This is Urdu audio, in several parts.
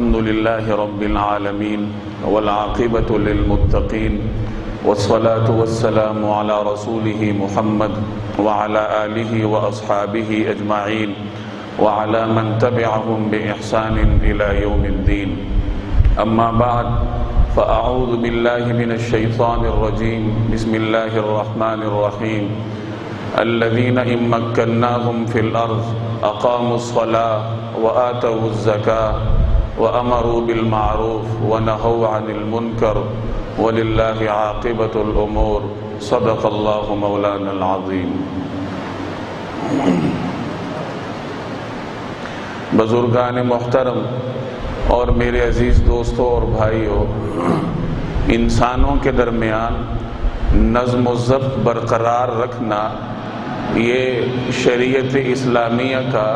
الحمد لله رب العالمين والعاقبة للمتقين والصلاة والسلام على رسوله محمد وعلى آله وأصحابه أجمعين وعلى من تبعهم بإحسان إلى يوم الدين. أما بعد فأعوذ بالله من الشيطان الرجيم. بسم الله الرحمن الرحيم. الذين إن مكناهم في الأرض أقاموا الصلاة وآتوا الزكاة وأمروا بالمعروف ونهوا عن المنكر ولله عاقبة الأمور. صدق الله مولانا العظيم. بزرگان محترم اور میرے عزیز دوستوں اور بھائیوں، انسانوں کے درمیان نظم و ضبط برقرار رکھنا یہ شریعت اسلامیہ کا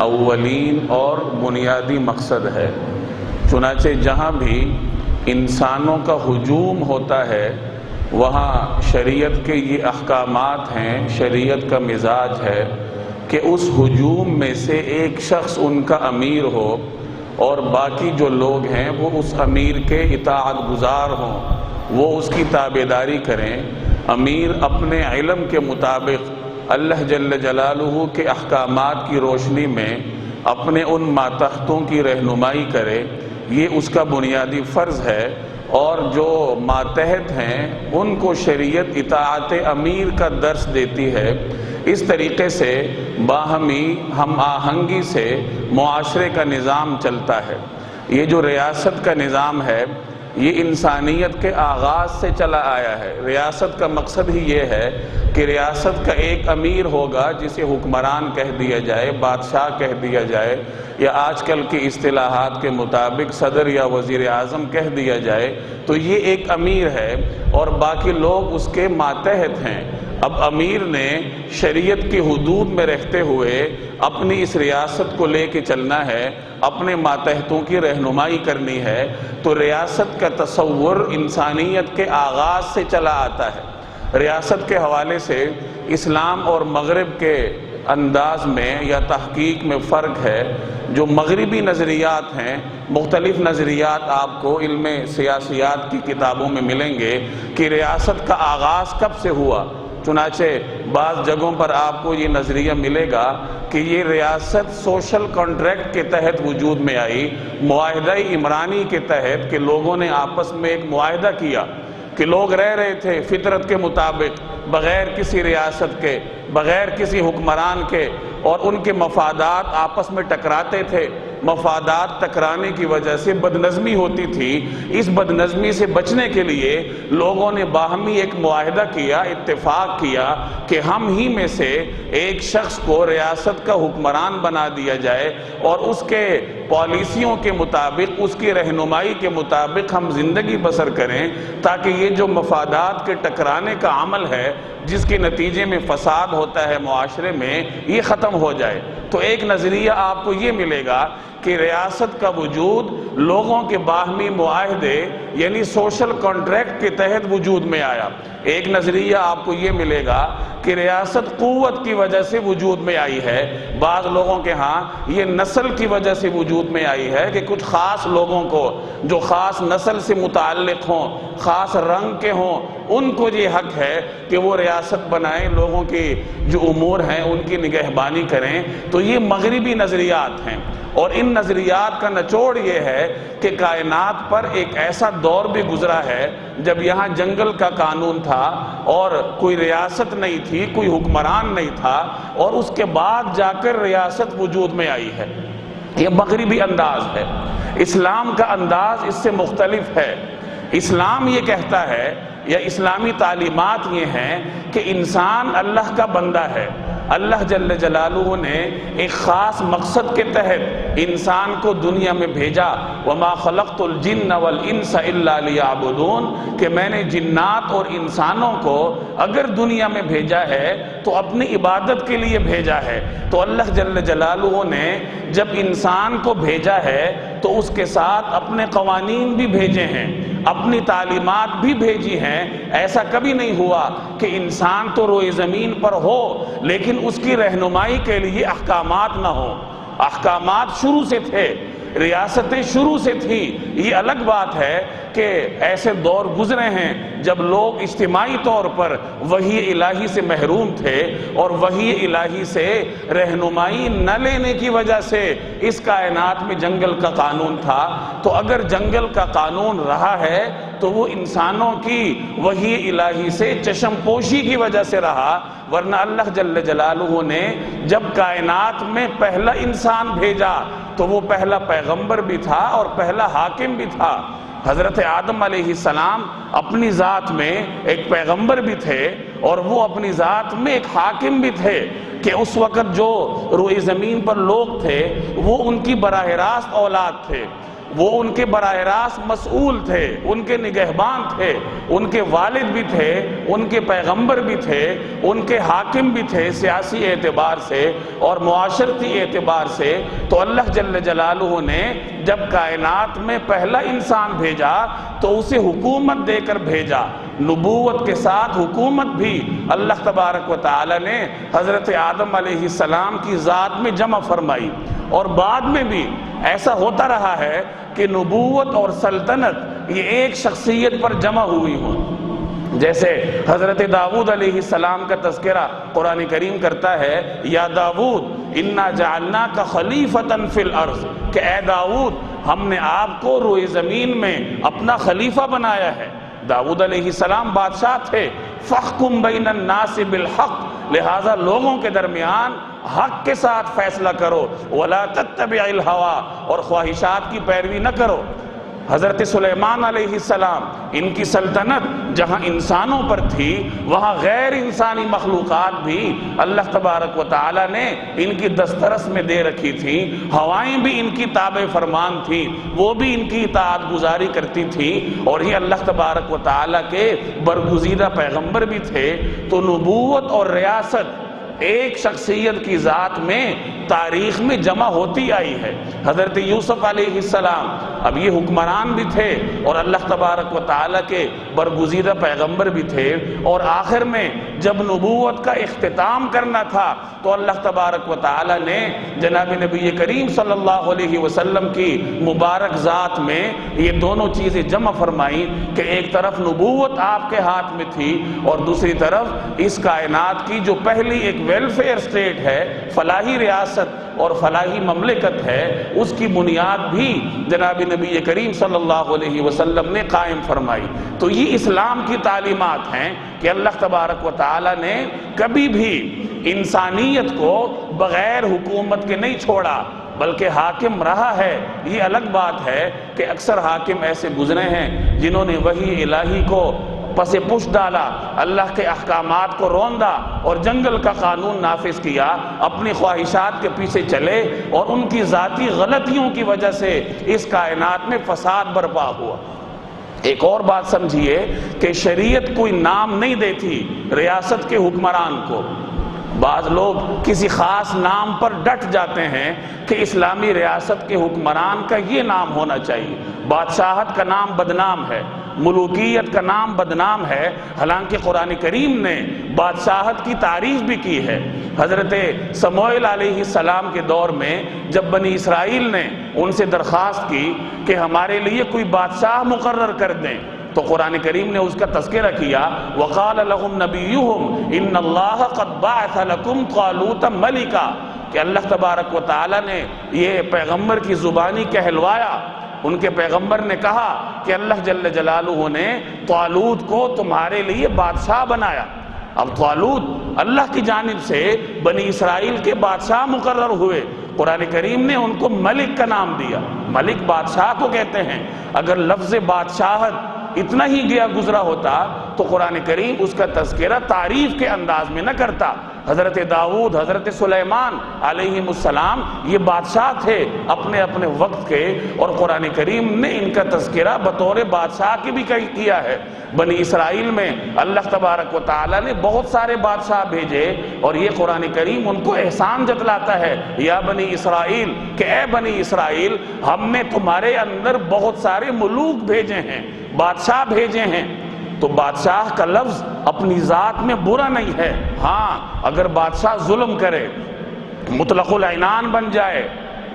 اولین اور بنیادی مقصد ہے. چنانچہ جہاں بھی انسانوں کا ہجوم ہوتا ہے وہاں شریعت کے یہ احکامات ہیں، شریعت کا مزاج ہے کہ اس ہجوم میں سے ایک شخص ان کا امیر ہو اور باقی جو لوگ ہیں وہ اس امیر کے اطاعت گزار ہوں، وہ اس کی تابعداری کریں. امیر اپنے علم کے مطابق اللہ جل جلالہ کے احکامات کی روشنی میں اپنے ان ماتحتوں کی رہنمائی کرے، یہ اس کا بنیادی فرض ہے. اور جو ماتحت ہیں ان کو شریعت اطاعت امیر کا درس دیتی ہے. اس طریقے سے باہمی ہم آہنگی سے معاشرے کا نظام چلتا ہے. یہ جو ریاست کا نظام ہے یہ انسانیت کے آغاز سے چلا آیا ہے. ریاست کا مقصد ہی یہ ہے کہ ریاست کا ایک امیر ہوگا جسے حکمران کہہ دیا جائے، بادشاہ کہہ دیا جائے، یا آج کل کی اصطلاحات کے مطابق صدر یا وزیر اعظم کہہ دیا جائے. تو یہ ایک امیر ہے اور باقی لوگ اس کے ماتحت ہیں. اب امیر نے شریعت کی حدود میں رہتے ہوئے اپنی اس ریاست کو لے کے چلنا ہے، اپنے ماتحتوں کی رہنمائی کرنی ہے. تو ریاست کا تصور انسانیت کے آغاز سے چلا آتا ہے. ریاست کے حوالے سے اسلام اور مغرب کے انداز میں یا تحقیق میں فرق ہے. جو مغربی نظریات ہیں، مختلف نظریات آپ کو علم سیاسیات کی کتابوں میں ملیں گے کہ ریاست کا آغاز کب سے ہوا. چنانچہ بعض جگہوں پر آپ کو یہ نظریہ ملے گا کہ یہ ریاست سوشل کانٹریکٹ کے تحت وجود میں آئی، معاہدہ عمرانی کے تحت، کہ لوگوں نے آپس میں ایک معاہدہ کیا کہ لوگ رہ رہے تھے فطرت کے مطابق، بغیر کسی ریاست کے، بغیر کسی حکمران کے، اور ان کے مفادات آپس میں ٹکراتے تھے. مفادات ٹکرانے کی وجہ سے بدنظمی ہوتی تھی. اس بدنظمی سے بچنے کے لیے لوگوں نے باہمی ایک معاہدہ کیا، اتفاق کیا کہ ہم ہی میں سے ایک شخص کو ریاست کا حکمران بنا دیا جائے اور اس کے پالیسیوں کے مطابق، اس کی رہنمائی کے مطابق ہم زندگی بسر کریں، تاکہ یہ جو مفادات کے ٹکرانے کا عمل ہے جس کے نتیجے میں فساد ہوتا ہے معاشرے میں، یہ ختم ہو جائے. تو ایک نظریہ آپ کو یہ ملے گا کہ ریاست کا وجود لوگوں کے باہمی معاہدے یعنی سوشل کانٹریکٹ کے تحت وجود میں آیا. ایک نظریہ آپ کو یہ ملے گا کہ ریاست قوت کی وجہ سے وجود میں آئی ہے. بعض لوگوں کے ہاں یہ نسل کی وجہ سے وجود میں آئی ہے کہ کچھ خاص لوگوں کو جو خاص نسل سے متعلق ہوں، خاص رنگ کے ہوں، ان کو یہ حق ہے کہ وہ ریاست بنائیں، لوگوں کی جو امور ہیں ان کی نگہبانی کریں. تو یہ مغربی نظریات ہیں. اور ان نظریات کا نچوڑ یہ ہے کہ کائنات پر ایک ایسا دور بھی گزرا ہے جب یہاں جنگل کا قانون تھا اور کوئی ریاست نہیں تھی، کوئی حکمران نہیں تھا، اور اس کے بعد جا کر ریاست وجود میں آئی ہے. یہ مغربی انداز ہے. اسلام کا انداز اس سے مختلف ہے. اسلام یہ کہتا ہے، یا اسلامی تعلیمات یہ ہیں کہ انسان اللہ کا بندہ ہے. اللہ جل جلالہ نے ایک خاص مقصد کے تحت انسان کو دنیا میں بھیجا. وما خلقت الجن والانس الا لیعبدون، کہ میں نے جنات اور انسانوں کو اگر دنیا میں بھیجا ہے تو اپنی عبادت کے لیے بھیجا ہے. تو اللہ جل جلالہ نے جب انسان کو بھیجا ہے تو اس کے ساتھ اپنے قوانین بھی بھیجے ہیں، اپنی تعلیمات بھی بھیجی ہیں. ایسا کبھی نہیں ہوا کہ انسان تو روئے زمین پر ہو لیکن اس کی رہنمائی کے لیے احکامات نہ ہوں. احکامات شروع سے تھے. ریاستیں شروع سے تھیں۔ یہ الگ بات ہے کہ ایسے دور گزرے ہیں جب لوگ اجتماعی طور پر وحی الہی سے محروم تھے، اور وحی الہی سے رہنمائی نہ لینے کی وجہ سے اس کائنات میں جنگل کا قانون تھا۔ تو اگر جنگل کا قانون رہا ہے تو وہ انسانوں کی وحی الہی سے چشم پوشی کی وجہ سے رہا، ورنہ اللہ جل جلالہ نے جب کائنات میں پہلا انسان بھیجا تو وہ پہلا پیغمبر بھی تھا اور پہلا حاکم بھی تھا۔ حضرت آدم علیہ السلام اپنی ذات میں ایک پیغمبر بھی تھے اور وہ اپنی ذات میں ایک حاکم بھی تھے، کہ اس وقت جو روئے زمین پر لوگ تھے وہ ان کی براہ راست اولاد تھے، وہ ان کے براہ راست مسئول تھے، ان کے نگہبان تھے، ان کے والد بھی تھے، ان کے پیغمبر بھی تھے، ان کے حاکم بھی تھے سیاسی اعتبار سے اور معاشرتی اعتبار سے۔ تو اللہ جل جلالہ نے جب کائنات میں پہلا انسان بھیجا تو اسے حکومت دے کر بھیجا، نبوت کے ساتھ حکومت بھی اللہ تبارک و تعالی نے حضرت آدم علیہ السلام کی ذات میں جمع فرمائی۔ اور بعد میں بھی ایسا ہوتا رہا ہے کہ نبوت اور سلطنت یہ ایک شخصیت پر جمع ہوئی ہوں۔ جیسے حضرت داؤد علیہ السلام کا تذکرہ قرآن کریم کرتا ہے، یا داؤد انا جعلناک خلیفۃ فی الارض، کہ اے داؤد ہم نے آپ کو روئے زمین میں اپنا خلیفہ بنایا ہے۔ داؤد علیہ السلام بادشاہ تھے، فاحکم بین الناس بالحق، لہٰذا لوگوں کے درمیان حق کے ساتھ فیصلہ کرو، ولا تتبع الہویٰ، اور خواہشات کی پیروی نہ کرو۔ حضرت سلیمان علیہ السلام، ان کی سلطنت جہاں انسانوں پر تھی وہاں غیر انسانی مخلوقات بھی اللہ تبارک و تعالی نے ان کی دسترس میں دے رکھی تھی، ہوائیں بھی ان کی تابع فرمان تھی، وہ بھی ان کی اطاعت گزاری کرتی تھی، اور یہ اللہ تبارک و تعالی کے برگزیدہ پیغمبر بھی تھے۔ تو نبوت اور ریاست ایک شخصیت کی ذات میں تاریخ میں جمع ہوتی آئی ہے۔ حضرت یوسف علیہ السلام اب یہ حکمران بھی تھے اور اللہ تبارک و تعالی کے برگزیدہ پیغمبر بھی تھے، اور آخر میں جب نبوت کا اختتام کرنا تھا تو اللہ تبارک و تعالی نے جناب نبی کریم صلی اللہ علیہ وسلم کی مبارک ذات میں یہ دونوں چیزیں جمع فرمائیں، کہ ایک طرف نبوت آپ کے ہاتھ میں تھی اور دوسری طرف اس کائنات کی جو پہلی ایک ویلفیئر سٹیٹ ہے، فلاحی ریاست اور فلاحی مملکت ہے، اس کی بنیاد بھی جناب نبی کریم صلی اللہ علیہ وسلم نے قائم فرمائی۔ تو یہ اسلام کی تعلیمات ہیں کہ اللہ تبارک و تعالی نے کبھی بھی انسانیت کو بغیر حکومت کے نہیں چھوڑا، بلکہ حاکم رہا ہے۔ یہ الگ بات ہے کہ اکثر حاکم ایسے گزرے ہیں جنہوں نے وحی الہی کو پس پش ڈالا، اللہ کے احکامات کو روندا اور جنگل کا قانون نافذ کیا، اپنی خواہشات کے پیچھے چلے، اور ان کی ذاتی غلطیوں کی وجہ سے اس کائنات میں فساد برپا ہوا۔ ایک اور بات سمجھیے کہ شریعت کوئی نام نہیں دیتی ریاست کے حکمران کو۔ بعض لوگ کسی خاص نام پر ڈٹ جاتے ہیں کہ اسلامی ریاست کے حکمران کا یہ نام ہونا چاہیے۔ بادشاہت کا نام بدنام ہے، ملوکیت کا نام بدنام ہے، حالانکہ قرآن کریم نے بادشاہت کی تعریف بھی کی ہے۔ حضرت سموئیل علیہ السلام کے دور میں جب بنی اسرائیل نے ان سے درخواست کی کہ ہمارے لیے کوئی بادشاہ مقرر کر دیں، تو قرآن کریم نے اس کا تذکرہ کیا، وقال لهم نبیہم ان اللہ قد بعث لکم طالوت ملکا، کہ اللہ تبارک و تعالی نے یہ پیغمبر کی زبانی کہلوایا۔ ان کے پیغمبر نے کہا کہ اللہ جل جلالہ نے طالوت کو تمہارے لیے بادشاہ بنایا۔ اب طالوت اللہ کی جانب سے بنی اسرائیل کے بادشاہ مقرر ہوئے، قرآن کریم نے ان کو ملک کا نام دیا۔ ملک بادشاہ کو کہتے ہیں۔ اگر لفظ بادشاہت اتنا ہی گیا گزرا ہوتا تو قرآن کریم اس کا تذکرہ تعریف کے انداز میں نہ کرتا۔ حضرت داؤد، حضرت سلیمان علیہ السلام یہ بادشاہ تھے اپنے اپنے وقت کے، اور قرآن کریم نے ان کا تذکرہ بطور بادشاہ کی بھی کیا ہے۔ بنی اسرائیل میں اللہ تبارک و تعالی نے بہت سارے بادشاہ بھیجے، اور یہ قرآن کریم ان کو احسان جتلاتا ہے، یا بنی اسرائیل، کہ اے بنی اسرائیل ہم نے تمہارے اندر بہت سارے ملوک بھیجے ہیں، بادشاہ بھیجے ہیں۔ تو بادشاہ کا لفظ اپنی ذات میں برا نہیں ہے، ہاں اگر بادشاہ ظلم کرے، مطلق العنان بن جائے،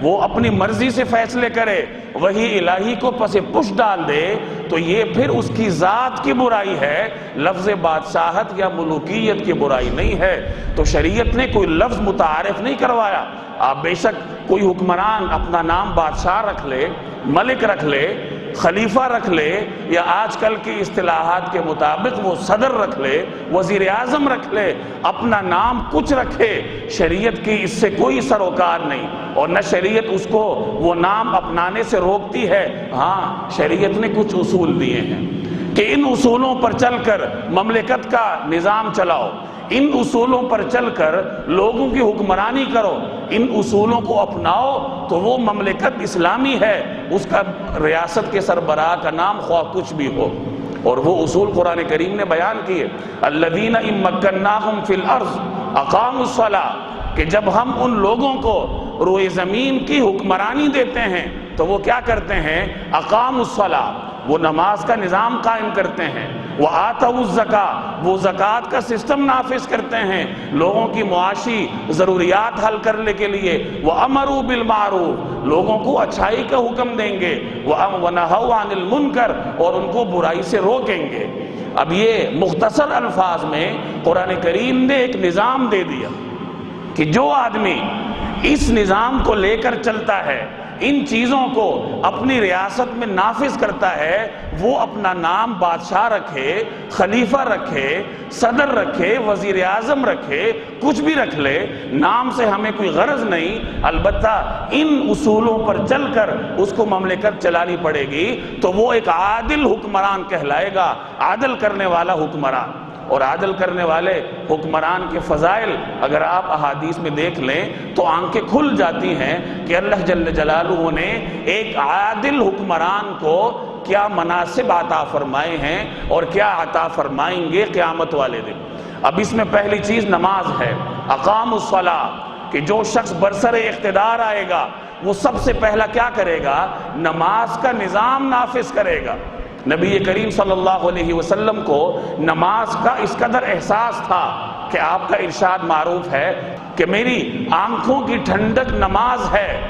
وہ اپنی مرضی سے فیصلے کرے، وہی الہی کو پس پش ڈال دے، تو یہ پھر اس کی ذات کی برائی ہے، لفظ بادشاہت یا ملوکیت کی برائی نہیں ہے۔ تو شریعت نے کوئی لفظ متعارف نہیں کروایا۔ آپ بے شک کوئی حکمران اپنا نام بادشاہ رکھ لے، ملک رکھ لے، خلیفہ رکھ لے، یا آج کل کی اصطلاحات کے مطابق وہ صدر رکھ لے، وزیر اعظم رکھ لے، اپنا نام کچھ رکھے، شریعت کی اس سے کوئی سروکار نہیں، اور نہ شریعت اس کو وہ نام اپنانے سے روکتی ہے۔ ہاں، شریعت نے کچھ اصول دیے ہیں کہ ان اصولوں پر چل کر مملکت کا نظام چلاؤ، ان اصولوں پر چل کر لوگوں کی حکمرانی کرو، ان اصولوں کو اپناؤ تو وہ مملکت اسلامی ہے، اس کا ریاست کے سربراہ کا نام خواہ کچھ بھی ہو۔ اور وہ اصول قرآن کریم نے بیان کیے، الذین ان مکناہم فی الارض اقاموا الصلاۃ، کہ جب ہم ان لوگوں کو روئے زمین کی حکمرانی دیتے ہیں تو وہ کیا کرتے ہیں؟ اقاموا الصلاۃ، وہ نماز کا نظام قائم کرتے ہیں، وآتوا الزکاۃ، وہ زکوٰۃ کا سسٹم نافذ کرتے ہیں، لوگوں کی معاشی ضروریات حل کرنے کے لیے، وَأَمَرُوا بِالْمَعْرُوفِ، لوگوں کو اچھائی کا حکم دیں گے، وَنَهَوْا عَنِ الْمُنْكَرِ، اور ان کو برائی سے روکیں گے۔ اب یہ مختصر الفاظ میں قرآن کریم نے ایک نظام دے دیا کہ جو آدمی اس نظام کو لے کر چلتا ہے، ان چیزوں کو اپنی ریاست میں نافذ کرتا ہے، وہ اپنا نام بادشاہ رکھے، خلیفہ رکھے، صدر رکھے، وزیر اعظم رکھے، کچھ بھی رکھ لے، نام سے ہمیں کوئی غرض نہیں، البتہ ان اصولوں پر چل کر اس کو مملکت چلانی پڑے گی، تو وہ ایک عادل حکمران کہلائے گا، عادل کرنے والا حکمران۔ اور عادل کرنے والے حکمران کے فضائل اگر آپ احادیث میں دیکھ لیں تو آنکھیں کھل جاتی ہیں کہ اللہ جل جلالہ نے ایک عادل حکمران کو کیا مناصب عطا فرمائے ہیں اور کیا عطا فرمائیں گے قیامت والے دن۔ اب اس میں پہلی چیز نماز ہے، اقام الصلاۃ، کہ جو شخص برسر اقتدار آئے گا وہ سب سے پہلا کیا کرے گا؟ نماز کا نظام نافذ کرے گا۔ نبی کریم صلی اللہ علیہ وسلم کو نماز کا اس قدر احساس تھا کہ آپ کا ارشاد معروف ہے کہ میری آنکھوں کی ٹھنڈک نماز ہے۔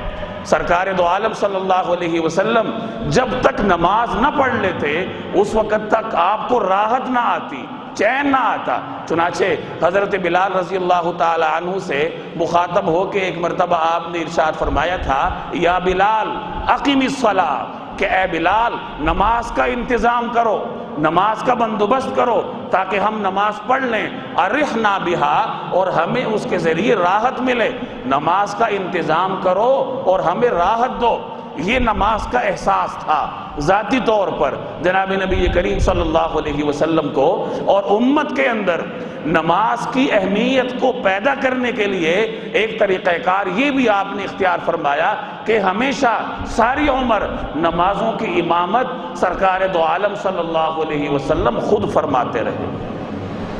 سرکار دو عالم صلی اللہ علیہ وسلم جب تک نماز نہ پڑھ لیتے اس وقت تک آپ کو راحت نہ آتی، چین نہ آتا۔ چنانچہ حضرت بلال رضی اللہ تعالی عنہ سے مخاطب ہو کے ایک مرتبہ آپ نے ارشاد فرمایا تھا، یا بلال اقم الصلاۃ، کہ اے بلال نماز کا انتظام کرو، نماز کا بندوبست کرو تاکہ ہم نماز پڑھ لیں، ارحنا بہا، اور ہمیں اس کے ذریعے راحت ملے، نماز کا انتظام کرو اور ہمیں راحت دو۔ یہ نماز کا احساس تھا ذاتی طور پر جناب نبی کریم صلی اللہ علیہ وسلم کو، اور امت کے اندر نماز کی اہمیت کو پیدا کرنے کے لیے ایک طریقہ کار یہ بھی آپ نے اختیار فرمایا کہ ہمیشہ ساری عمر نمازوں کی امامت سرکار دو عالم صلی اللہ علیہ وسلم خود فرماتے رہے۔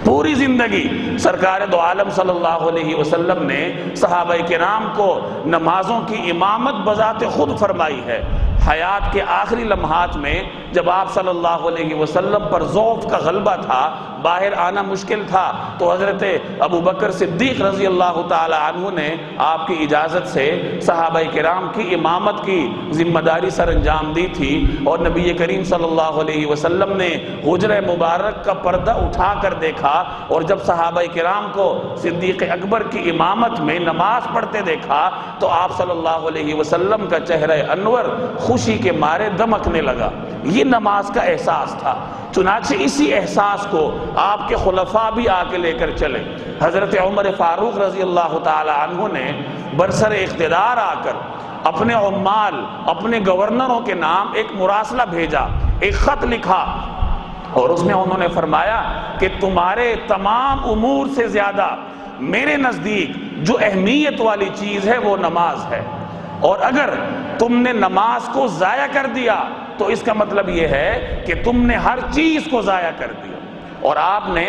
پوری زندگی سرکار دو عالم صلی اللہ علیہ وسلم نے صحابہ کرام کو نمازوں کی امامت بذات خود فرمائی ہے۔ حیات کے آخری لمحات میں جب آپ صلی اللہ علیہ وسلم پر ضعف کا غلبہ تھا، باہر آنا مشکل تھا، تو حضرت ابو بکر صدیق رضی اللہ تعالی عنہ نے آپ کی اجازت سے صحابہ کرام کی امامت کی ذمہ داری سر انجام دی تھی، اور نبی کریم صلی اللہ علیہ وسلم نے حجرہ مبارک کا پردہ اٹھا کر دیکھا، اور جب صحابہ کرام کو صدیق اکبر کی امامت میں نماز پڑھتے دیکھا تو آپ صلی اللہ علیہ وسلم کا چہرہ انور خوشی کے مارے دمکنے لگا۔ یہ نماز کا احساس تھا۔ چنانچہ اسی احساس کو آپ کے خلفاء بھی آ کے لے کر چلے۔ حضرت عمر فاروق رضی اللہ تعالی عنہ نے برسر اقتدار آ کر اپنے عمال، اپنے گورنروں کے نام ایک مراسلہ بھیجا، ایک خط لکھا، اور اس میں انہوں نے فرمایا کہ تمہارے تمام امور سے زیادہ میرے نزدیک جو اہمیت والی چیز ہے وہ نماز ہے، اور اگر تم نے نماز کو ضائع کر دیا تو اس کا مطلب یہ ہے کہ تم نے ہر چیز کو ضائع کر دیا۔ اور آپ نے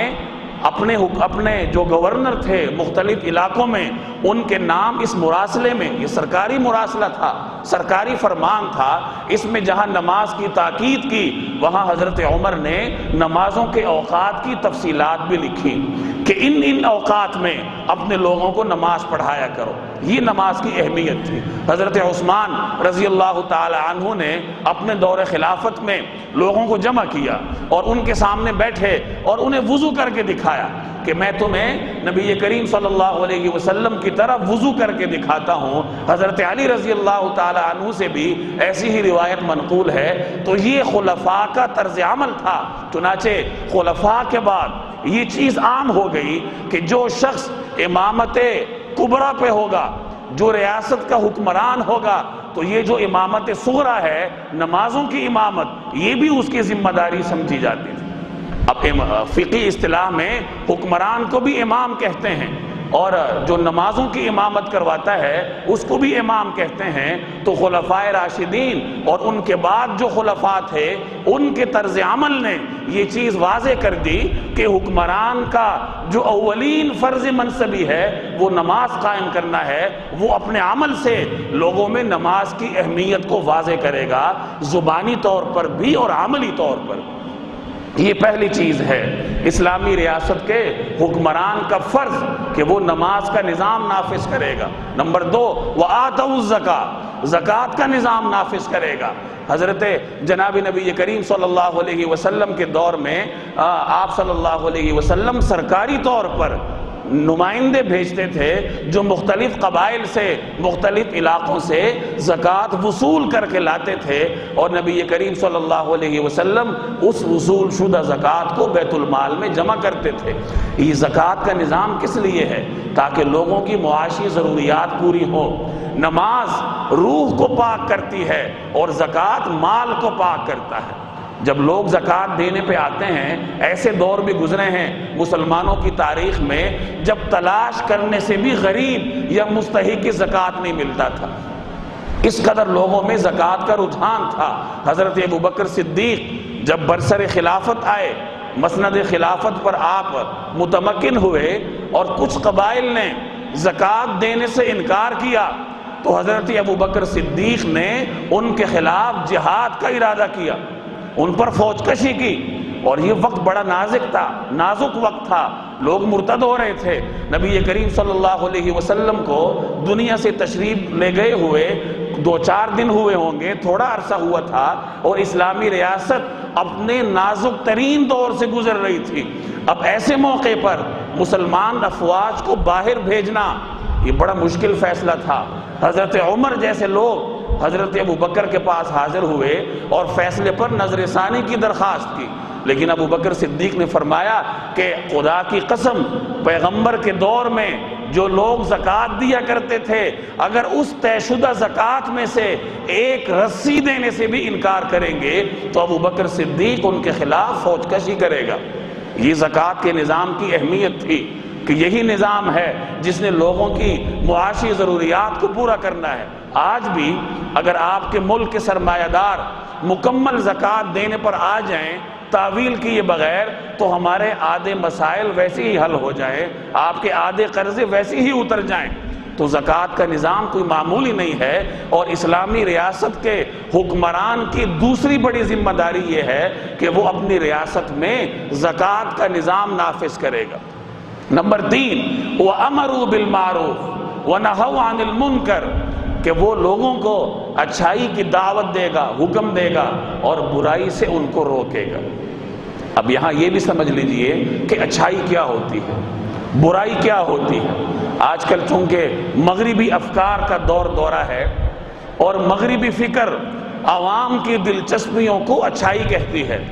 اپنے جو گورنر تھے مختلف علاقوں میں ان کے نام اس مراسلے میں، یہ سرکاری مراسلہ تھا، سرکاری فرمان تھا، اس میں جہاں نماز کی تاکید کی وہاں حضرت عمر نے نمازوں کے اوقات کی تفصیلات بھی لکھی کہ ان اوقات میں اپنے لوگوں کو نماز پڑھایا کرو۔ یہ نماز کی اہمیت تھی۔ حضرت عثمان رضی اللہ تعالی عنہ نے اپنے دور خلافت میں لوگوں کو جمع کیا اور ان کے سامنے بیٹھے اور انہیں وضو کر کے دکھایا کہ میں تمہیں نبی کریم صلی اللہ علیہ وسلم کی طرح وضو کر کے دکھاتا ہوں۔ حضرت علی رضی اللہ تعالی عنہ سے بھی ایسی ہی روایت منقول ہے۔ تو یہ خلفاء کا طرز عمل تھا۔ چنانچہ خلفاء کے بعد یہ چیز عام ہو گئی کہ جو شخص امامت کبریٰ پہ ہوگا، جو ریاست کا حکمران ہوگا، تو یہ جو امامت صغریٰ ہے، نمازوں کی امامت، یہ بھی اس کی ذمہ داری سمجھی جاتی تھی۔ اب فقہی اصطلاح میں حکمران کو بھی امام کہتے ہیں اور جو نمازوں کی امامت کرواتا ہے اس کو بھی امام کہتے ہیں۔ تو خلفاء راشدین اور ان کے بعد جو خلفاء تھے ان کے طرز عمل نے یہ چیز واضح کر دی کہ حکمران کا جو اولین فرض منصبی ہے وہ نماز قائم کرنا ہے۔ وہ اپنے عمل سے لوگوں میں نماز کی اہمیت کو واضح کرے گا، زبانی طور پر بھی اور عملی طور پر۔ یہ پہلی چیز ہے اسلامی ریاست کے حکمران کا فرض کہ وہ نماز کا نظام نافذ کرے گا۔ نمبر 2، وَآتَوُا الزَّکَاۃَ، زکوٰۃ کا نظام نافذ کرے گا۔ حضرت جناب نبی کریم صلی اللہ علیہ وسلم کے دور میں آپ صلی اللہ علیہ وسلم سرکاری طور پر نمائندے بھیجتے تھے جو مختلف قبائل سے، مختلف علاقوں سے زکوٰۃ وصول کر کے لاتے تھے اور نبی کریم صلی اللہ علیہ وسلم اس وصول شدہ زکوٰۃ کو بیت المال میں جمع کرتے تھے۔ یہ زکوٰۃ کا نظام کس لیے ہے؟ تاکہ لوگوں کی معاشی ضروریات پوری ہو۔ نماز روح کو پاک کرتی ہے اور زکوٰۃ مال کو پاک کرتا ہے۔ جب لوگ زکوٰۃ دینے پہ آتے ہیں، ایسے دور بھی گزرے ہیں مسلمانوں کی تاریخ میں جب تلاش کرنے سے بھی غریب یا مستحق کی زکوٰۃ نہیں ملتا تھا۔ اس قدر لوگوں میں زکوٰۃ کا رجحان تھا۔ حضرت ابوبکر صدیق جب برسر خلافت آئے، مسند خلافت پر آپ متمکن ہوئے اور کچھ قبائل نے زکوٰۃ دینے سے انکار کیا تو حضرت ابوبکر صدیق نے ان کے خلاف جہاد کا ارادہ کیا، ان پر فوج کشی کی۔ اور یہ وقت بڑا نازک وقت تھا، لوگ مرتد ہو رہے تھے۔ نبی کریم صلی اللہ علیہ وسلم کو دنیا سے تشریف لے گئے ہوئے 2-4 دن ہوئے ہوں گے، تھوڑا عرصہ ہوا تھا، اور اسلامی ریاست اپنے نازک ترین دور سے گزر رہی تھی۔ اب ایسے موقع پر مسلمان افواج کو باہر بھیجنا یہ بڑا مشکل فیصلہ تھا۔ حضرت عمر جیسے لوگ حضرت ابوبکر کے پاس حاضر ہوئے اور فیصلے پر نظر ثانی کی درخواست کی، لیکن ابوبکر صدیق نے فرمایا کہ خدا کی قسم، پیغمبر کے دور میں جو لوگ زکوٰۃ دیا کرتے تھے اگر اس طے شدہ زکوٰۃ میں سے ایک رسی دینے سے بھی انکار کریں گے تو ابوبکر صدیق ان کے خلاف فوج کشی کرے گا۔ یہ زکوٰۃ کے نظام کی اہمیت تھی کہ یہی نظام ہے جس نے لوگوں کی معاشی ضروریات کو پورا کرنا ہے۔ آج بھی اگر آپ کے ملک کے سرمایہ دار مکمل زکوٰۃ دینے پر آ جائیں تعویل کیے بغیر تو ہمارے آدھے مسائل ویسے ہی حل ہو جائیں، آپ کے آدھے قرضے ویسے ہی اتر جائیں۔ تو زکوٰۃ کا نظام کوئی معمولی نہیں ہے، اور اسلامی ریاست کے حکمران کی دوسری بڑی ذمہ داری یہ ہے کہ وہ اپنی ریاست میں زکوٰۃ کا نظام نافذ کرے گا۔ نمبر 3، وَأَمَرُوا بِالْمَعْرُوفِ وَنَهَوْا عَنِ الْمُنْكَرِ، کہ وہ لوگوں کو اچھائی کی دعوت دے گا، حکم دے گا اور برائی سے ان کو روکے گا۔ اب یہاں یہ بھی سمجھ لیجئے کہ اچھائی کیا ہوتی ہے، برائی کیا ہوتی ہے۔ آج کل چونکہ مغربی افکار کا دورہ ہے اور مغربی فکر عوام کی دلچسپیوں کو اچھائی کہتی ہے۔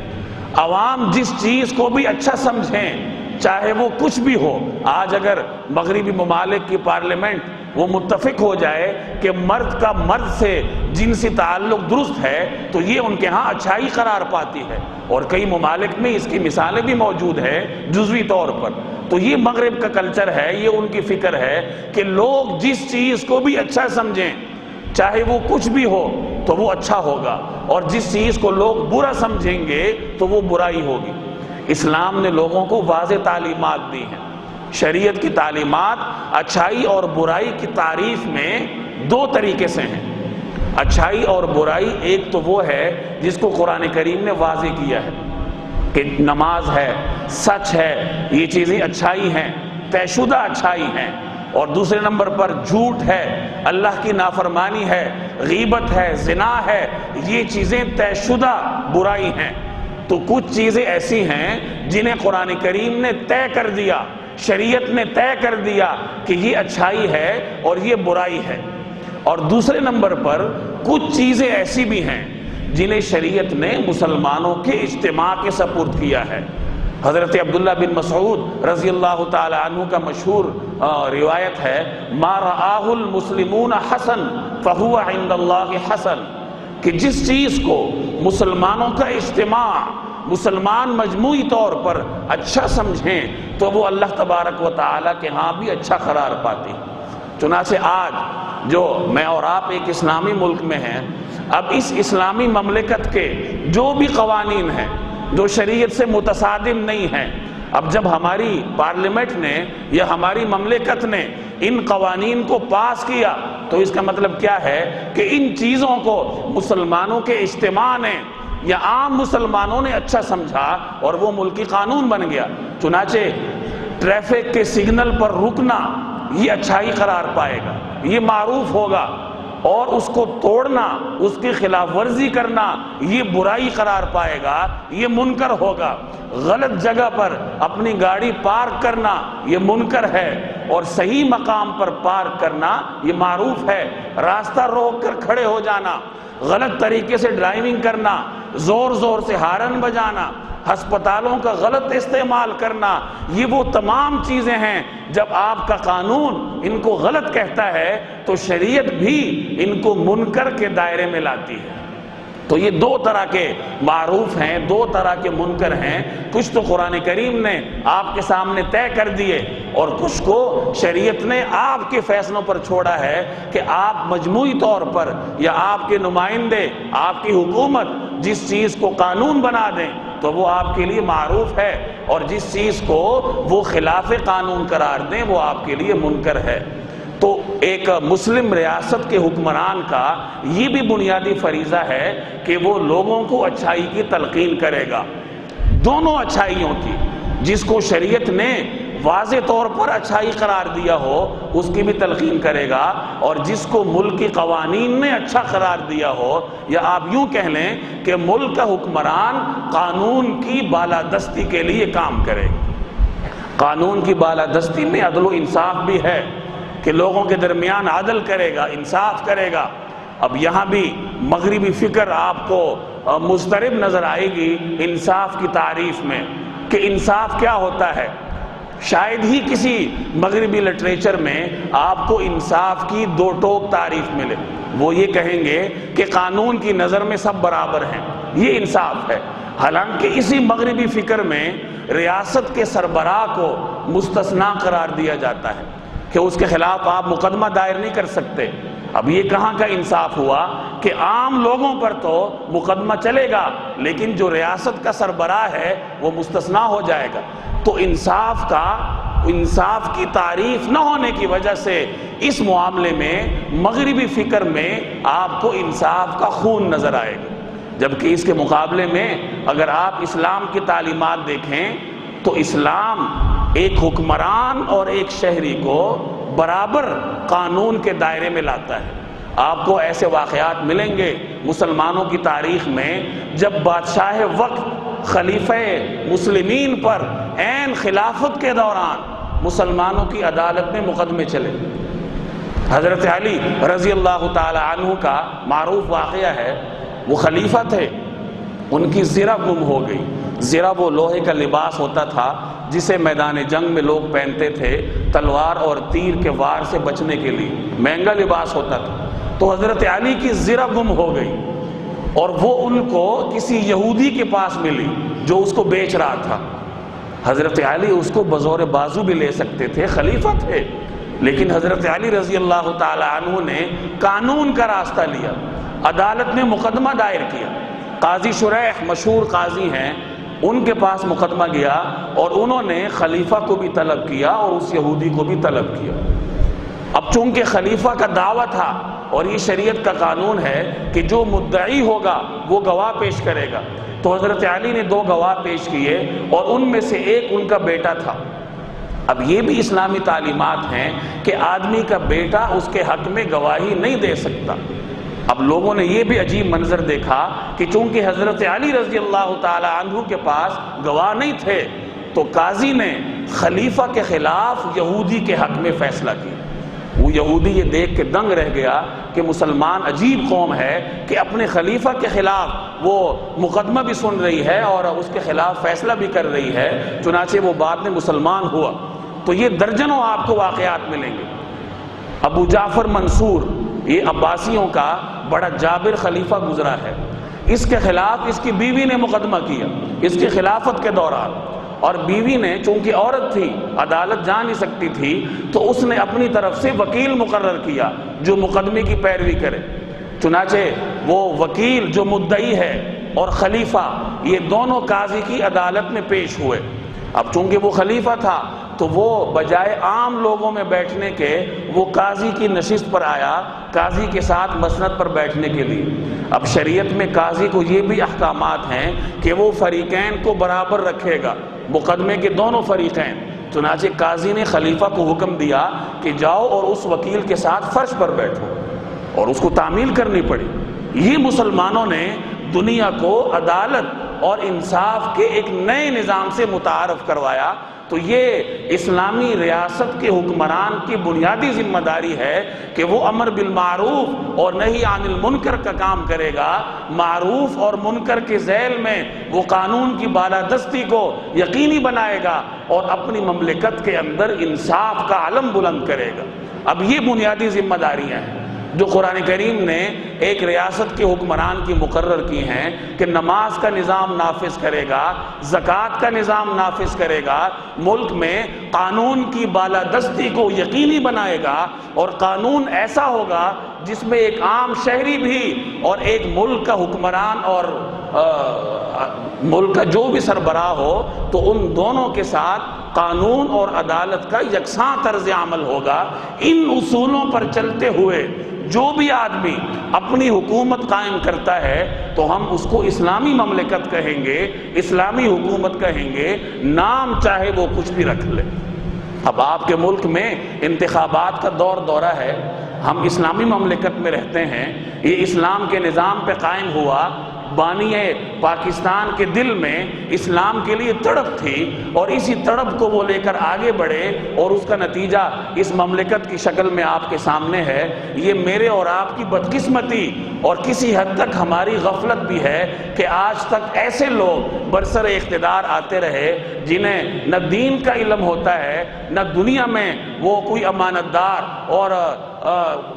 عوام جس چیز کو بھی اچھا سمجھیں چاہے وہ کچھ بھی ہو، آج اگر مغربی ممالک کی پارلیمنٹ وہ متفق ہو جائے کہ مرد کا مرد سے جنسی تعلق درست ہے تو یہ ان کے ہاں اچھائی قرار پاتی ہے، اور کئی ممالک میں اس کی مثالیں بھی موجود ہیں جزوی طور پر۔ تو یہ مغرب کا کلچر ہے، یہ ان کی فکر ہے کہ لوگ جس چیز کو بھی اچھا سمجھیں چاہے وہ کچھ بھی ہو تو وہ اچھا ہوگا، اور جس چیز کو لوگ برا سمجھیں گے تو وہ برائی ہوگی۔ اسلام نے لوگوں کو واضح تعلیمات دی ہیں۔ شریعت کی تعلیمات اچھائی اور برائی کی تعریف میں 2 طریقے سے ہیں۔ اچھائی اور برائی ایک تو وہ ہے جس کو قرآن کریم نے واضح کیا ہے کہ نماز ہے، سچ ہے، یہ چیزیں اچھائی ہیں، طے شدہ اچھائی ہیں، اور دوسرے نمبر پر جھوٹ ہے، اللہ کی نافرمانی ہے، غیبت ہے، زنا ہے، یہ چیزیں طے شدہ برائی ہیں۔ تو کچھ چیزیں ایسی ہیں جنہیں قرآن کریم نے طے کر دیا، شریعت نے طے کر دیا کہ یہ اچھائی ہے اور یہ برائی ہے، اور دوسرے نمبر پر کچھ چیزیں ایسی بھی ہیں جنہیں شریعت نے مسلمانوں کے اجتماع کے سپرد کیا ہے۔ حضرت عبداللہ بن مسعود رضی اللہ تعالی عنہ کا مشہور روایت ہے، ما رآہ المسلمون حسن فہو عند اللہ حسن، کہ جس چیز کو مسلمانوں کا اجتماع، مسلمان مجموعی طور پر اچھا سمجھیں تو وہ اللہ تبارک و تعالیٰ کے ہاں بھی اچھا قرار پاتی۔ چنانچہ آج جو میں اور آپ ایک اسلامی ملک میں ہیں، اب اس اسلامی مملکت کے جو بھی قوانین ہیں جو شریعت سے متصادم نہیں ہیں، اب جب ہماری پارلیمنٹ نے یا ہماری مملکت نے ان قوانین کو پاس کیا تو اس کا مطلب کیا ہے کہ ان چیزوں کو مسلمانوں کے اجتماع نے یا عام مسلمانوں نے اچھا سمجھا اور وہ ملکی قانون بن گیا۔ چنانچہ ٹریفک کے سگنل پر رکنا یہ اچھائی قرار پائے گا، یہ معروف ہوگا، اور اس کو توڑنا، اس کی خلاف ورزی کرنا یہ برائی قرار پائے گا، یہ منکر ہوگا۔ غلط جگہ پر اپنی گاڑی پارک کرنا یہ منکر ہے، اور صحیح مقام پر پارک کرنا یہ معروف ہے۔ راستہ روک کر کھڑے ہو جانا، غلط طریقے سے ڈرائیونگ کرنا، زور زور سے ہارن بجانا، ہسپتالوں کا غلط استعمال کرنا، یہ وہ تمام چیزیں ہیں جب آپ کا قانون ان کو غلط کہتا ہے تو شریعت بھی ان کو منکر کے دائرے میں لاتی ہے۔ تو یہ دو طرح کے معروف ہیں، دو طرح کے منکر ہیں، کچھ تو قرآن کریم نے آپ کے سامنے طے کر دیے اور کچھ کو شریعت نے آپ کے فیصلوں پر چھوڑا ہے کہ آپ مجموعی طور پر یا آپ کے نمائندے، آپ کی حکومت جس چیز کو قانون بنا دیں تو وہ آپ کے لیے معروف ہے، اور جس چیز کو وہ خلاف قانون قرار دیں وہ آپ کے لیے منکر ہے۔ تو ایک مسلم ریاست کے حکمران کا یہ بھی بنیادی فریضہ ہے کہ وہ لوگوں کو اچھائی کی تلقین کرے گا، دونوں اچھائیوں کی، جس کو شریعت نے واضح طور پر اچھائی قرار دیا ہو اس کی بھی تلقین کرے گا، اور جس کو ملک کی قوانین نے اچھا قرار دیا ہو، یا آپ یوں کہہ لیں کہ ملک کا حکمران قانون کی بالادستی کے لیے کام کرے۔ قانون کی بالادستی میں عدل و انصاف بھی ہے کہ لوگوں کے درمیان عدل کرے گا، انصاف کرے گا۔ اب یہاں بھی مغربی فکر آپ کو مضطرب نظر آئے گی انصاف کی تعریف میں کہ انصاف کیا ہوتا ہے۔ شاید ہی کسی مغربی لٹریچر میں آپ کو انصاف کی دو ٹوک تعریف ملے، وہ یہ کہیں گے کہ قانون کی نظر میں سب برابر ہیں، یہ انصاف ہے۔ حالانکہ اسی مغربی فکر میں ریاست کے سربراہ کو مستثنا قرار دیا جاتا ہے کہ اس کے خلاف آپ مقدمہ دائر نہیں کر سکتے۔ اب یہ کہاں کا انصاف ہوا کہ عام لوگوں پر تو مقدمہ چلے گا لیکن جو ریاست کا سربراہ ہے وہ مستثنا ہو جائے گا۔ تو انصاف کی تعریف نہ ہونے کی وجہ سے اس معاملے میں مغربی فکر میں آپ کو انصاف کا خون نظر آئے گا، جبکہ اس کے مقابلے میں اگر آپ اسلام کی تعلیمات دیکھیں تو اسلام ایک حکمران اور ایک شہری کو برابر قانون کے دائرے میں لاتا ہے۔ آپ کو ایسے واقعات ملیں گے مسلمانوں کی تاریخ میں جب بادشاہ وقت خلیفہ مسلمین پر عین خلافت کے دوران مسلمانوں کی عدالت میں مقدمے چلے۔ حضرت علی رضی اللہ تعالی عنہ کا معروف واقعہ ہے، وہ خلیفہ تھے، ان کی زرہ گم ہو گئی۔ زرہ وہ لوہے کا لباس ہوتا تھا جسے میدان جنگ میں لوگ پہنتے تھے تلوار اور تیر کے وار سے بچنے کے لیے، مہنگا لباس ہوتا تھا۔ تو حضرت علی کی زرہ گم ہو گئی اور وہ ان کو کسی یہودی کے پاس ملی جو اس کو بیچ رہا تھا۔ حضرت علی اس کو بزور بازو بھی لے سکتے تھے، خلیفہ تھے، لیکن حضرت علی رضی اللہ تعالی عنہ نے قانون کا راستہ لیا، عدالت میں مقدمہ دائر کیا۔ قاضی شریح مشہور قاضی ہیں، ان کے پاس مقدمہ گیا اور انہوں نے خلیفہ کو بھی طلب کیا اور اس یہودی کو بھی طلب کیا۔ اب چونکہ خلیفہ کا دعویٰ تھا اور یہ شریعت کا قانون ہے کہ جو مدعی ہوگا وہ گواہ پیش کرے گا۔ تو حضرت علی نے 2 گواہ پیش کیے اور ان میں سے ایک ان کا بیٹا تھا۔ اب یہ بھی اسلامی تعلیمات ہیں کہ آدمی کا بیٹا اس کے حق میں گواہی نہیں دے سکتا۔ اب لوگوں نے یہ بھی عجیب منظر دیکھا کہ چونکہ حضرت علی رضی اللہ تعالی عنہ کے پاس گواہ نہیں تھے تو قاضی نے خلیفہ کے خلاف یہودی کے حق میں فیصلہ کیا۔ وہ یہودی یہ دیکھ کے دنگ رہ گیا کہ مسلمان عجیب قوم ہے کہ اپنے خلیفہ کے خلاف وہ مقدمہ بھی سن رہی ہے اور اس کے خلاف فیصلہ بھی کر رہی ہے۔ چنانچہ وہ بعد میں مسلمان ہوا۔ تو یہ درجنوں آپ کو واقعات ملیں گے۔ ابو جعفر منصور یہ عباسیوں کا بڑا جابر خلیفہ گزرا ہے، اس کے خلاف اس کی بیوی نے مقدمہ کیا اس کی خلافت کے دوران، اور بیوی نے چونکہ عورت تھی عدالت جا نہیں سکتی تھی تو اس نے اپنی طرف سے وکیل مقرر کیا جو مقدمے کی پیروی کرے۔ چنانچہ وہ وکیل جو مدعی ہے اور خلیفہ یہ دونوں قاضی کی عدالت میں پیش ہوئے۔ اب چونکہ وہ خلیفہ تھا تو وہ بجائے عام لوگوں میں بیٹھنے کے وہ قاضی کی نشست پر آیا، قاضی کے ساتھ مسند پر بیٹھنے کے لیے۔ اب شریعت میں قاضی کو یہ بھی احکامات ہیں کہ وہ فریقین کو برابر رکھے گا، مقدمے کے دونوں فریقین۔ چنانچہ قاضی نے خلیفہ کو حکم دیا کہ جاؤ اور اس وکیل کے ساتھ فرش پر بیٹھو، اور اس کو تعمیل کرنی پڑی۔ یہ مسلمانوں نے دنیا کو عدالت اور انصاف کے ایک نئے نظام سے متعارف کروایا۔ تو یہ اسلامی ریاست کے حکمران کی بنیادی ذمہ داری ہے کہ وہ امر بالمعروف اور نہی عن المنکر کا کام کرے گا، معروف اور منکر کے ذیل میں وہ قانون کی بالادستی کو یقینی بنائے گا اور اپنی مملکت کے اندر انصاف کا علم بلند کرے گا۔ اب یہ بنیادی ذمہ داریاں ہیں جو قرآن کریم نے ایک ریاست کے حکمران کی مقرر کی ہیں کہ نماز کا نظام نافذ کرے گا، زکوٰۃ کا نظام نافذ کرے گا، ملک میں قانون کی بالادستی کو یقینی بنائے گا، اور قانون ایسا ہوگا جس میں ایک عام شہری بھی اور ایک ملک کا حکمران اور ملک کا جو بھی سربراہ ہو تو ان دونوں کے ساتھ قانون اور عدالت کا یکساں طرز عمل ہوگا۔ ان اصولوں پر چلتے ہوئے جو بھی آدمی اپنی حکومت قائم کرتا ہے تو ہم اس کو اسلامی مملکت کہیں گے، اسلامی حکومت کہیں گے، نام چاہے وہ کچھ بھی رکھ لے۔ اب آپ کے ملک میں انتخابات کا دورہ ہے، ہم اسلامی مملکت میں رہتے ہیں، یہ اسلام کے نظام پہ قائم ہوا، بانی پاکستان کے دل میں اسلام کے لیے تڑپ تھی اور اسی تڑپ کو وہ لے کر آگے بڑھے اور اس کا نتیجہ اس مملکت کی شکل میں آپ کے سامنے ہے۔ یہ میرے اور آپ کی بدقسمتی اور کسی حد تک ہماری غفلت بھی ہے کہ آج تک ایسے لوگ برسر اقتدار آتے رہے جنہیں نہ دین کا علم ہوتا ہے نہ دنیا میں وہ کوئی امانت دار اور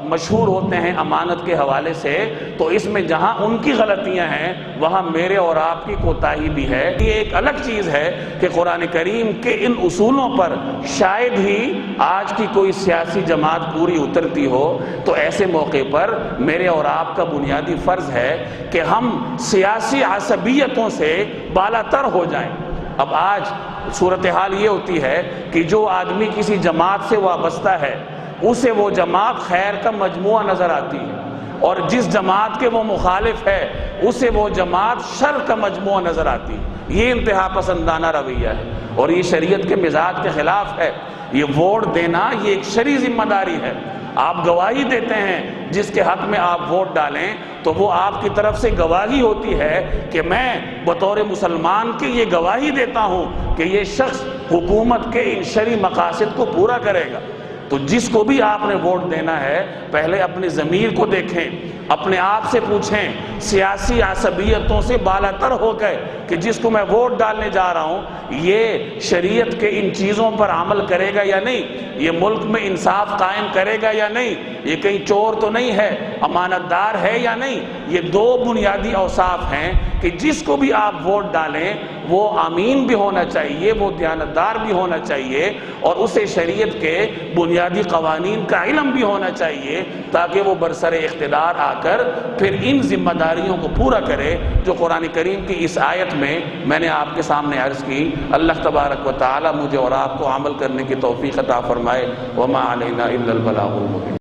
مشہور ہوتے ہیں امانت کے حوالے سے۔ تو اس میں جہاں ان کی غلطیاں ہیں وہاں میرے اور آپ کی کوتاہی بھی ہے۔ یہ ایک الگ چیز ہے کہ قرآن کریم کے ان اصولوں پر شاید ہی آج کی کوئی سیاسی جماعت پوری اترتی ہو، تو ایسے موقع پر میرے اور آپ کا بنیادی فرض ہے کہ ہم سیاسی عصبیتوں سے بالاتر ہو جائیں۔ اب آج صورتحال یہ ہوتی ہے کہ جو آدمی کسی جماعت سے وابستہ ہے اسے وہ جماعت خیر کا مجموعہ نظر آتی ہے، اور جس جماعت کے وہ مخالف ہے اسے وہ جماعت شر کا مجموعہ نظر آتی ہے۔ یہ انتہا پسندانہ رویہ ہے اور یہ شریعت کے مزاج کے خلاف ہے۔ یہ ووٹ دینا یہ ایک شرعی ذمہ داری ہے۔ آپ گواہی دیتے ہیں جس کے حق میں آپ ووٹ ڈالیں تو وہ آپ کی طرف سے گواہی ہوتی ہے کہ میں بطور مسلمان کی یہ گواہی دیتا ہوں کہ یہ شخص حکومت کے ان شرعی مقاصد کو پورا کرے گا۔ تو جس کو بھی آپ نے ووٹ دینا ہے پہلے اپنے ضمیر کو دیکھیں، اپنے آپ سے پوچھیں سیاسی عصبیتوں سے بالاتر ہو گئے کہ جس کو میں ووٹ ڈالنے جا رہا ہوں یہ شریعت کے ان چیزوں پر عمل کرے گا یا نہیں، یہ ملک میں انصاف قائم کرے گا یا نہیں، یہ کہیں چور تو نہیں ہے، امانت دار ہے یا نہیں۔ یہ دو بنیادی اوصاف ہیں کہ جس کو بھی آپ ووٹ ڈالیں وہ امین بھی ہونا چاہیے، وہ دیانتدار بھی ہونا چاہیے، اور اسے شریعت کے بنیادی قوانین کا علم بھی ہونا چاہیے تاکہ وہ برسر اقتدار آ کر پھر ان ذمہ داریوں کو پورا کرے جو قرآن کریم کی اس آیت میں نے آپ کے سامنے عرض کی۔ اللہ تبارک و تعالی مجھے اور آپ کو عمل کرنے کی توفیق عطا فرمائے۔ وما علینا الا البلاغ المبین۔